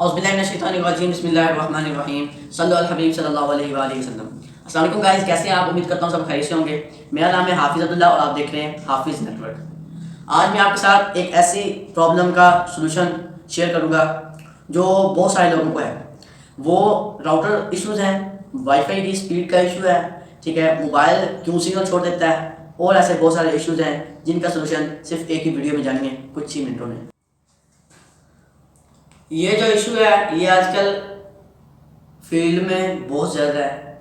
औज़ुबिल्लाहिमिनश्शैतानिर्रजीम बिस्मिल्लाहिर्रहमानिर्रहीम सल्लल्लाहु अलैहि हबीब सल्लल्लाहु अलैहि वसल्लम। अस्सलाम वालेकुम गाइस, कैसे हैं आप? उम्मीद करता हूँ सब खैरियत से होंगे। मेरा नाम है हाफिज़ अब्दुल्ला और आप देख रहे हैं हाफिज़ नेटवर्क। आज मैं आपके साथ एक ऐसी प्रॉब्लम का सलूशन शेयर करूँगा जो बहुत सारे लोगों को है। वो राउटर इश्यूज़ हैं, वाईफाई की स्पीड का इशू है, ठीक है, मोबाइल क्यों सिग्नल छोड़ देता है, और ऐसे बहुत सारे इश्यूज़ हैं जिनका सलूशन सिर्फ एक ही वीडियो में जानेंगे कुछ ही मिनटों में। ये जो इशू है ये आजकल फील्ड में बहुत ज़्यादा है,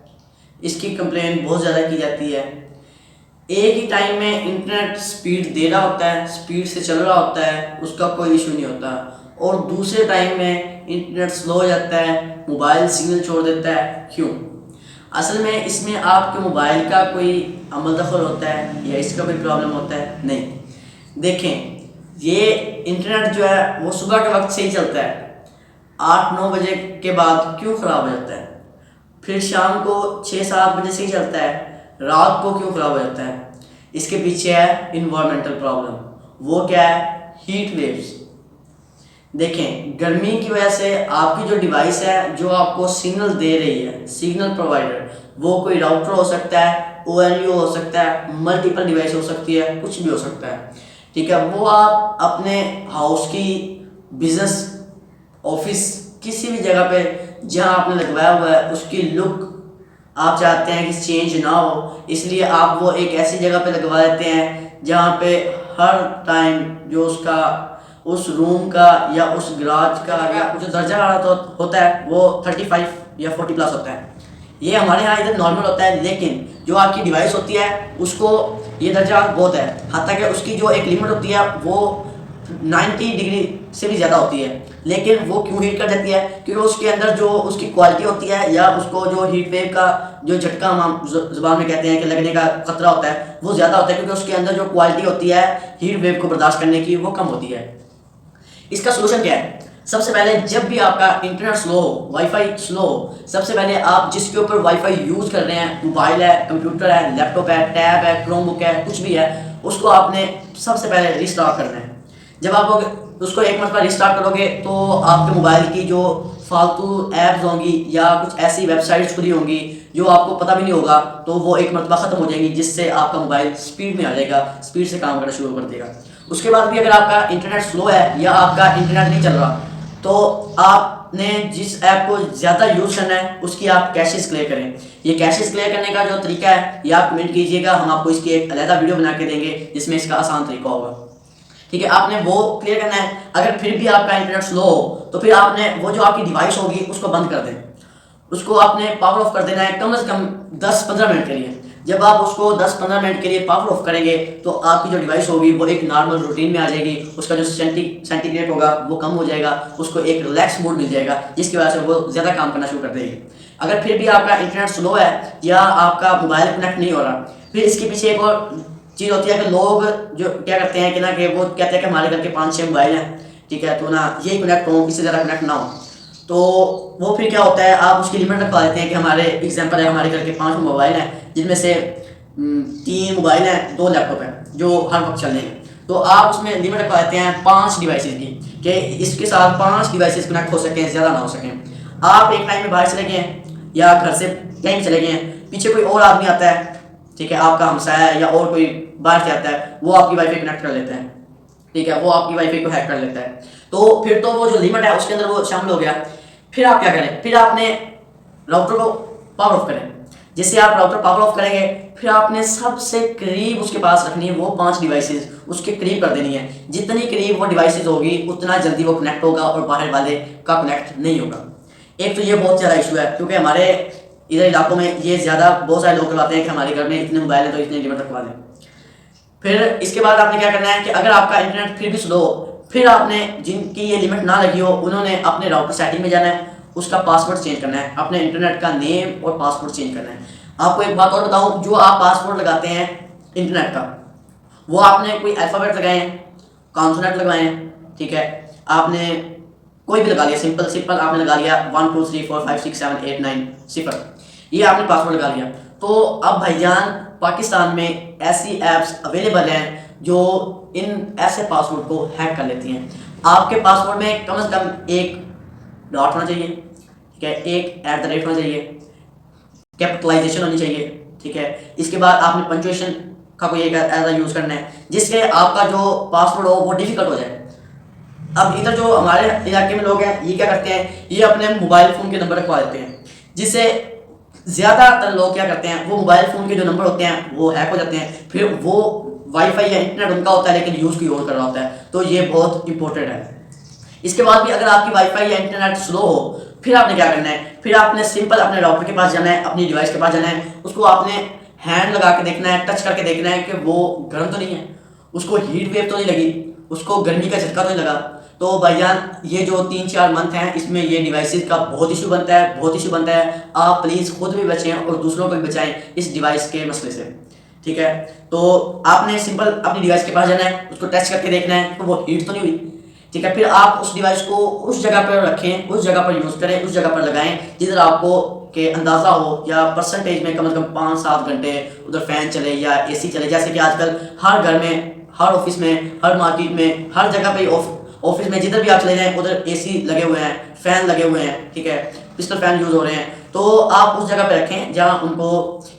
इसकी कंप्लेन बहुत ज़्यादा की जाती है। एक ही टाइम में इंटरनेट स्पीड दे रहा होता है, स्पीड से चल रहा होता है, उसका कोई इशू नहीं होता, और दूसरे टाइम में इंटरनेट स्लो हो जाता है, मोबाइल सिग्नल छोड़ देता है। क्यों? असल में इसमें आपके मोबाइल का कोई अमल दखल होता है या इसका कोई प्रॉब्लम होता है? नहीं। देखें, ये इंटरनेट जो है वो सुबह के वक्त से ही चलता है, 8-9 बजे के बाद क्यों ख़राब हो जाता है? फिर शाम को 6-7 बजे से ही चलता है, रात को क्यों ख़राब हो जाता है? इसके पीछे है इन्वायरमेंटल प्रॉब्लम। वो क्या है? Heat waves. देखें, गर्मी की वजह से आपकी जो डिवाइस है जो आपको सिग्नल दे रही है, सिग्नल प्रोवाइडर, वो कोई राउटर हो सकता है, ONU हो सकता है, मल्टीपल डिवाइस हो सकती है, कुछ भी हो सकता है, ठीक है। वो आप अपने हाउस की, बिजनेस, ऑफिस, किसी भी जगह पे जहां आपने लगवाया हुआ है उसकी लुक आप चाहते हैं कि चेंज ना हो, इसलिए आप वो एक ऐसी जगह पे लगवा देते हैं जहां पे हर टाइम जो उसका उस रूम का या उस गराज का या जो दर्जा हरारत होता है वो 35 या 40 प्लस होता है। ये हमारे यहाँ इधर नॉर्मल होता है, लेकिन जो आपकी डिवाइस होती है उसको ये दर्जा बहुत है, हत्ता कि उसकी जो एक लिमिट होती है वो 90 डिग्री से भी ज़्यादा होती है। लेकिन वो क्यों हीट कर देती है? क्योंकि उसके अंदर जो उसकी क्वालिटी होती है या उसको जो हीट वेव का जो झटका हम ज़ुबान में कहते हैं कि लगने का खतरा होता है वो ज़्यादा होता है, क्योंकि उसके अंदर जो क्वालिटी होती है हीट वेव को बर्दाश्त करने की वो कम होती है। इसका सोल्यूशन क्या है? सबसे पहले जब भी आपका इंटरनेट स्लो हो, वाईफाई स्लो हो, सबसे पहले आप जिसके ऊपर वाईफाई यूज़ कर रहे हैं, मोबाइल है, कंप्यूटर है, लैपटॉप है, टैब है, क्रोमबुक है, कुछ भी है, उसको आपने सबसे पहले रिस्टार्ट करना है। जब आप उसको एक मरतबा रिस्टार्ट करोगे तो आपके मोबाइल की जो फालतू ऐप्स होंगी या कुछ ऐसी वेबसाइट्स खुली होंगी जो आपको पता भी नहीं होगा, तो वो एक मरतबा ख़त्म हो जाएंगी, जिससे आपका मोबाइल स्पीड में आ जाएगा, स्पीड से काम करना शुरू कर देगा। उसके बाद भी अगर आपका इंटरनेट स्लो है या आपका इंटरनेट नहीं चल रहा, तो आपने जिस ऐप को ज़्यादा यूज़ करना है उसकी आप कैशेस क्लियर करें। ये कैशेस क्लियर करने का जो तरीका है ये आप कमेंट कीजिएगा, हम आपको इसकी एक अलग वीडियो बना के देंगे जिसमें इसका आसान तरीका होगा, ठीक है। आपने वो क्लियर करना है। अगर फिर भी आपका इंटरनेट स्लो हो तो फिर आपने वो जो आपकी डिवाइस होगी उसको बंद कर दें, उसको आपने पावर ऑफ कर देना है कम से कम 10-15 मिनट के लिए। जब आप उसको 10-15 मिनट के लिए पावर ऑफ करेंगे तो आपकी जो डिवाइस होगी वो एक नॉर्मल रूटीन में आ जाएगी, उसका जो सेंटीग्रेड होगा वो कम हो जाएगा, उसको एक रिलैक्स मोड मिल जाएगा, जिसकी वजह से वो ज़्यादा काम करना शुरू कर देगी। अगर फिर भी आपका इंटरनेट स्लो है या आपका मोबाइल कनेक्ट नहीं हो रहा, फिर इसके पीछे एक और चीज़ होती है कि लोग जो क्या करते हैं कि ना कि वो कहते हैं कि हमारे घर के 5-6 मोबाइल हैं, ठीक है, तो ना यही कनेक्ट हो, इससे ज़्यादा कनेक्ट ना हो, तो वो फिर क्या होता है आप उसकी लिमिट रखवा देते हैं कि हमारे एग्जाम्पल है, हमारे घर के 5 मोबाइल हैं जिनमें से 3 मोबाइल हैं, 2 लैपटॉप हैं जो हर वक्त चल हैं, तो आप उसमें लिमिट रखवा देते हैं 5 डिवाइसेस की कि इसके साथ 5 डिवाइसेस कनेक्ट हो सकें, ज़्यादा ना हो सकें। आप एक टाइम में बाहर चले गए हैं या घर से कहीं भी चले गए हैं, पीछे कोई और आदमी आता है, ठीक है, आपका हमसाया है या और कोई बाहर से आता है, वो आपकी वाईफाई कनेक्ट कर लेते हैं, ठीक है, वो आपकी वाईफाई को हैक कर लेता है, तो फिर तो वो जो लिमिट है उसके अंदर वो शामिल हो गया। फिर आप क्या करें? फिर आपने राउटर को पावर ऑफ करें। जैसे आप राउटर पावर ऑफ करेंगे फिर आपने सबसे करीब उसके पास रखनी है वो 5 डिवाइसेस, उसके करीब कर देनी है। जितनी करीब वो डिवाइसेस होगी उतना जल्दी वो कनेक्ट होगा और बाहर वाले का कनेक्ट नहीं होगा। एक तो ये बहुत ज़्यादा इशू है क्योंकि हमारे इधर इलाकों में ये ज़्यादा बहुत सारे लोग करवाते हैं कि हमारे घर में इतने मोबाइल हैं तो इतने लिमिट रखवा दें। फिर इसके बाद आपने क्या करना है कि अगर आपका इंटरनेट फिर भी स्लो हो, फिर आपने जिनकी ये लिमिट ना लगी हो उन्होंने अपने राउटर सेटिंग में जाना है, उसका पासवर्ड चेंज करना है, अपने इंटरनेट का नेम और पासवर्ड चेंज करना है। आपको एक बात और बताऊं, जो आप पासवर्ड लगाते हैं इंटरनेट का वो आपने कोई अल्फ़ाबेट लगाए हैं, कॉन्सोनेंट लगाए हैं, ठीक है, आपने कोई भी लगा लिया, सिंपल सिंपल आपने लगा लिया 1 2 3 4 5 6 7 8 9 0, ये आपने पासवर्ड लगा लिया। तो अब भाईजान पाकिस्तान में ऐसी ऐप्स अवेलेबल हैं जो इन ऐसे पासवर्ड को हैक कर लेती हैं। आपके पासवर्ड में कम से कम एक डॉट होना चाहिए, ठीक है, एक @ होना चाहिए, कैपिटलाइजेशन होनी चाहिए, ठीक है। इसके बाद आपने पंचुएशन का कोई एक ऐसा यूज़ करना है जिससे आपका जो पासवर्ड हो वो डिफिकल्ट हो जाए। अब इधर जो हमारे इलाके में लोग हैं ये क्या करते हैं, ये अपने मोबाइल फ़ोन के नंबर रखवा देते हैं, जिससे ज़्यादातर लोग क्या करते हैं, वो मोबाइल फ़ोन के जो नंबर होते हैं वो हैक हो जाते हैं, फिर वो वाईफाई या इंटरनेट उनका होता है लेकिन यूज़ कोई और कर रहा होता है, तो ये बहुत इंपॉर्टेंट है। इसके बाद भी अगर आपकी वाईफाई या इंटरनेट स्लो हो, फिर आपने क्या करना है, फिर आपने सिंपल अपने डॉक्टर के पास जाना है, अपनी डिवाइस के पास जाना है, उसको आपने हैंड लगा के देखना है, टच करके देखना है कि वो गर्म तो नहीं है, उसको हीट वेव तो नहीं लगी, उसको गर्मी का झटका तो नहीं लगा। तो भाईजान ये जो 3-4 मंथ हैं इसमें ये डिवाइसेस का बहुत इशू बनता है, बहुत इशू बनता है। आप प्लीज़ खुद भी बचें और दूसरों को भी बचाएं इस डिवाइस के मसले से, ठीक है। तो आपने सिंपल अपनी डिवाइस के पास जाना है, उसको टच करके देखना है कि वो हीट तो नहीं हुई, ठीक है। फिर आप उस डिवाइस को उस जगह पर रखें, उस जगह पर यूज़ करें, उस जगह पर लगाएं जिधर आपको के अंदाज़ा हो, या परसेंटेज में कम से कम 5-7 घंटे उधर फ़ैन चले या एसी चले। जैसे कि आजकल हर घर में, हर ऑफिस में, हर मार्केट में, हर जगह पे ऑफिस में जिधर भी आप चले जाएं उधर एसी लगे हुए हैं, फ़ैन लगे हुए हैं, ठीक है, पिस्टल फ़ैन यूज़ हो रहे हैं। तो आप उस जगह पे रखें जहाँ उनको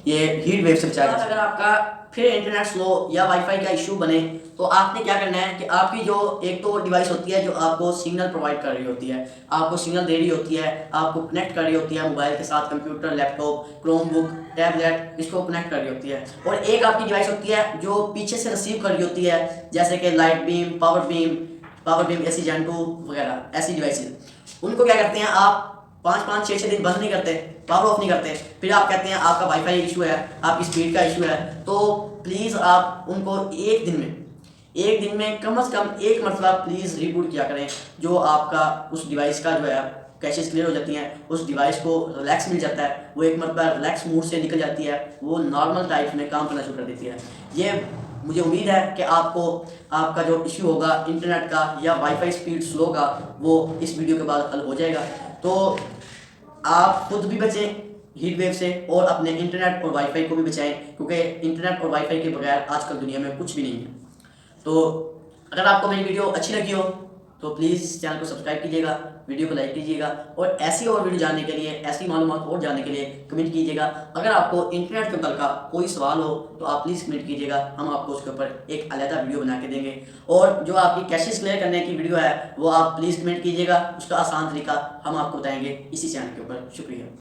ये हीट वेव से बचाया जाए। अगर आपका फिर इंटरनेट स्लो या वाईफाई का इशू बने तो आपने क्या करना है कि आपकी जो एक तो डिवाइस होती है जो आपको सिग्नल प्रोवाइड कर रही होती है, आपको सिग्नल दे रही होती है, आपको कनेक्ट कर रही होती है मोबाइल के साथ, कंप्यूटर, लैपटॉप, क्रोमबुक, टैबलेट, इसको कनेक्ट कर रही होती है। और एक आपकी डिवाइस होती है जो पीछे से रिसीव कर रही होती है, जैसे कि light beam, power beam AC gen 2 वगैरह ऐसी डिवाइसेज। उनको क्या करते हैं आप 5-5, 6-6 दिन बंद नहीं करते, पावर ऑफ नहीं करते, फिर आप कहते हैं आपका वाईफाई इशू है, आपकी स्पीड का इशू है। तो प्लीज़ आप उनको एक दिन में कम से कम एक मरतबा प्लीज़ रिबूट किया करें, जो आपका उस डिवाइस का जो है कैशेस क्लियर हो जाती हैं, उस डिवाइस को रिलैक्स मिल जाता है, वो एक मरतबा रिलैक्स मूड से निकल जाती है, वो नॉर्मल टाइप में काम करना शुरू कर देती है। ये मुझे उम्मीद है कि आपको आपका जो इशू होगा इंटरनेट का या वाईफाई स्पीड स्लो का, वो इस वीडियो के बाद हल हो जाएगा। तो आप खुद भी बचें हीट वेव से और अपने इंटरनेट और वाईफाई को भी बचाएं, क्योंकि इंटरनेट और वाईफाई के बगैर आजकल दुनिया में कुछ भी नहीं है। तो अगर आपको मेरी वीडियो अच्छी लगी हो तो प्लीज़ चैनल को सब्सक्राइब कीजिएगा, वीडियो को लाइक कीजिएगा, और ऐसी और वीडियो जानने के लिए, ऐसी मालूमात और जानने के लिए कमेंट कीजिएगा। अगर आपको इंटरनेट के ऊपर का कोई सवाल हो तो आप प्लीज़ कमेंट कीजिएगा, हम आपको उसके ऊपर एक अलग वीडियो बना के देंगे। और जो आपकी कैशेस क्लियर करने की वीडियो है वो आप प्लीज़ कमेंट कीजिएगा, उसका आसान तरीका हम आपको बताएंगे इसी चैनल के ऊपर। शुक्रिया।